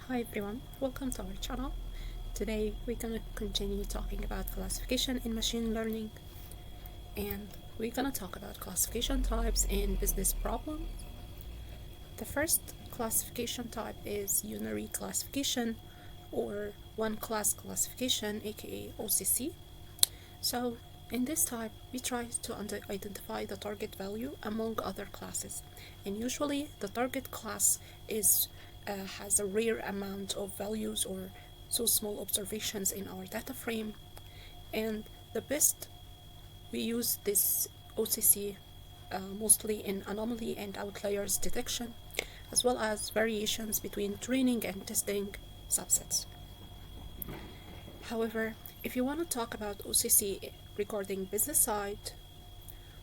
Hi everyone, welcome to our channel. Today we're gonna continue talking about classification in machine learning, and we're gonna talk about classification types in business problems. The first classification type is unary classification or one class classification, aka OCC. So in this type, we try to identify the target value among other classes, and usually the target class has a rare amount of values or so small observations in our data frame, and the best we use this OCC mostly in anomaly and outliers detection, as well as variations between training and testing subsets. However, if you want to talk about OCC regarding business side,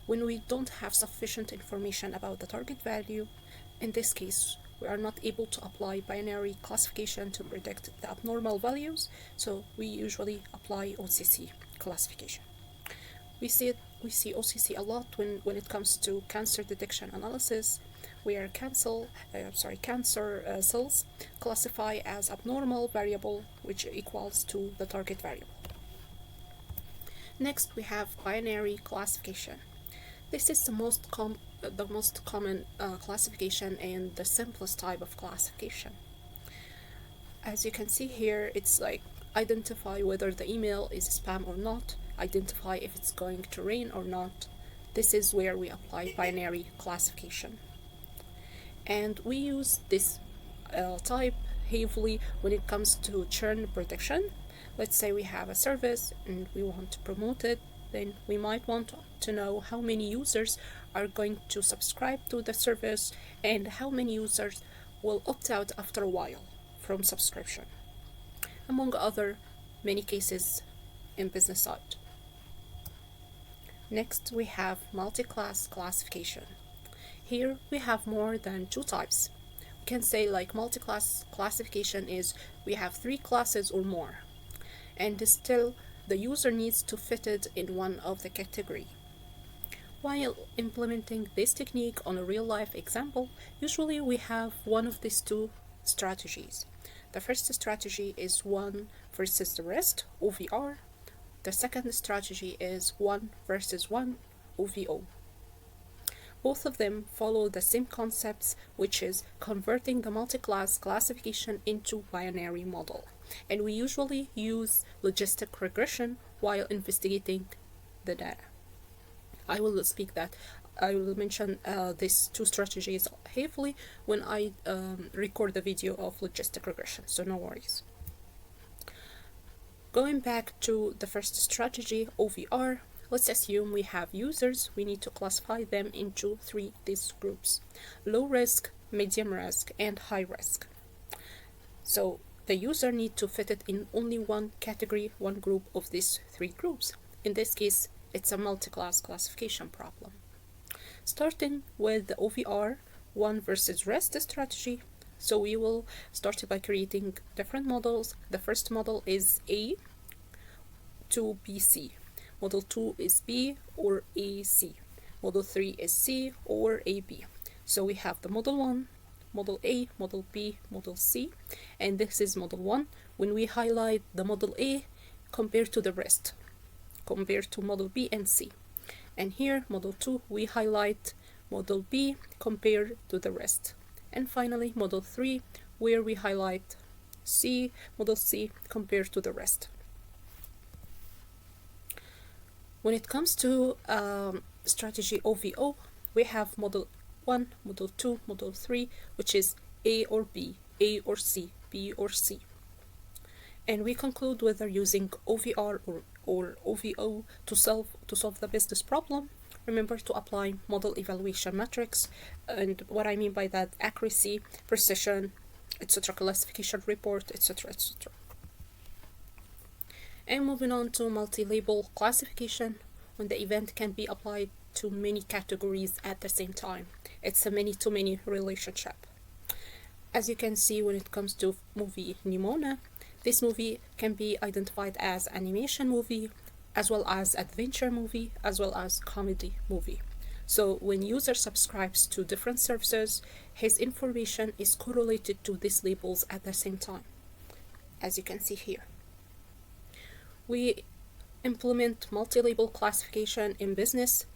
when we don't have sufficient information about the target value, in this case, we are not able to apply binary classification to predict the abnormal values, so we usually apply OCC classification. We see OCC a lot when it comes to cancer detection analysis, where cancer cells classify as abnormal variable, which equals to the target variable. Next, we have binary classification. This is the most common classification and the simplest type of classification. As you can see here, it's like identify whether the email is spam or not, identify if it's going to rain or not. This is where we apply binary classification. And we use this type heavily when it comes to churn prediction. Let's say we have a service and we want to promote it, then we might want to know how many users are going to subscribe to the service and how many users will opt out after a while from subscription, among other many cases in business side. Next, we have multi-class classification. Here we have more than two types. We can say like multi-class classification is we have 3 classes or more, and still the user needs to fit it in one of the category. While implementing this technique on a real-life example, usually we have one of these two strategies. The first strategy is one versus the rest, OVR. The second strategy is one versus one, OVO. Both of them follow the same concepts, which is converting the multi-class classification into binary model. And we usually use logistic regression while investigating the data. I will mention these two strategies heavily when I record the video of logistic regression, so no worries. Going back to the first strategy, OVR, let's assume we have users. We need to classify them into 3 these groups: low risk, medium risk, and high risk. So the user need to fit it in only one category, one group of these 3 groups. In this case, it's a multi-class classification problem. Starting with the OVR, one versus rest strategy. So we will start by creating different models. The first model is A to BC. Model 2 is B or AC. Model 3 is C or AB. So we have the model 1, model A, model B, model C, and this is model 1 when we highlight the model A compared to the rest, compared to model B and C. And here, model 2, we highlight model B compared to the rest. And finally, model 3, where we highlight model C compared to the rest. When it comes to strategy OVO, we have model 1, model 2, model 3, which is A or B, A or C, B or C. And we conclude whether using OVR or OVO to solve the business problem. Remember to apply model evaluation metrics, and what I mean by that: accuracy, precision, etc., classification report, etc., etc. And moving on to multi-label classification, when the event can be applied to many categories at the same time. It's a many-to-many relationship. As you can see, when it comes to movie Nimona, this movie can be identified as animation movie, as well as adventure movie, as well as comedy movie. So when user subscribes to different services, his information is correlated to these labels at the same time, as you can see here. We implement multi-label classification in business.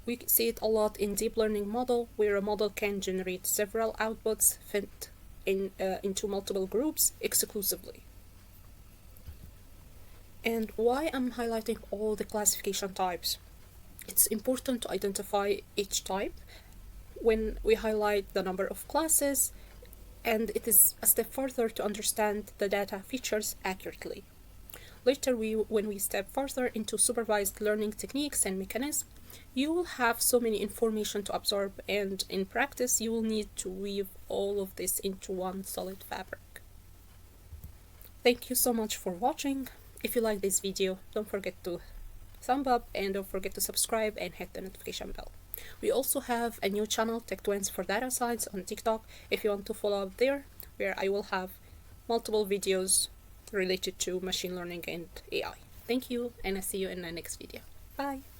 We see it a lot in deep learning model, where a model can generate several outputs fit into multiple groups exclusively. And why I'm highlighting all the classification types? It's important to identify each type when we highlight the number of classes, and it is a step further to understand the data features accurately. Later, when we step further into supervised learning techniques and mechanisms, you will have so many information to absorb, and in practice, you will need to weave all of this into one solid fabric. Thank you so much for watching. If you like this video, don't forget to thumb up and don't forget to subscribe and hit the notification bell. We also have a new channel, Tech Twins for Data Science, on TikTok if you want to follow up there, where I will have multiple videos related to machine learning and AI. Thank you, and I'll see you in the next video. Bye!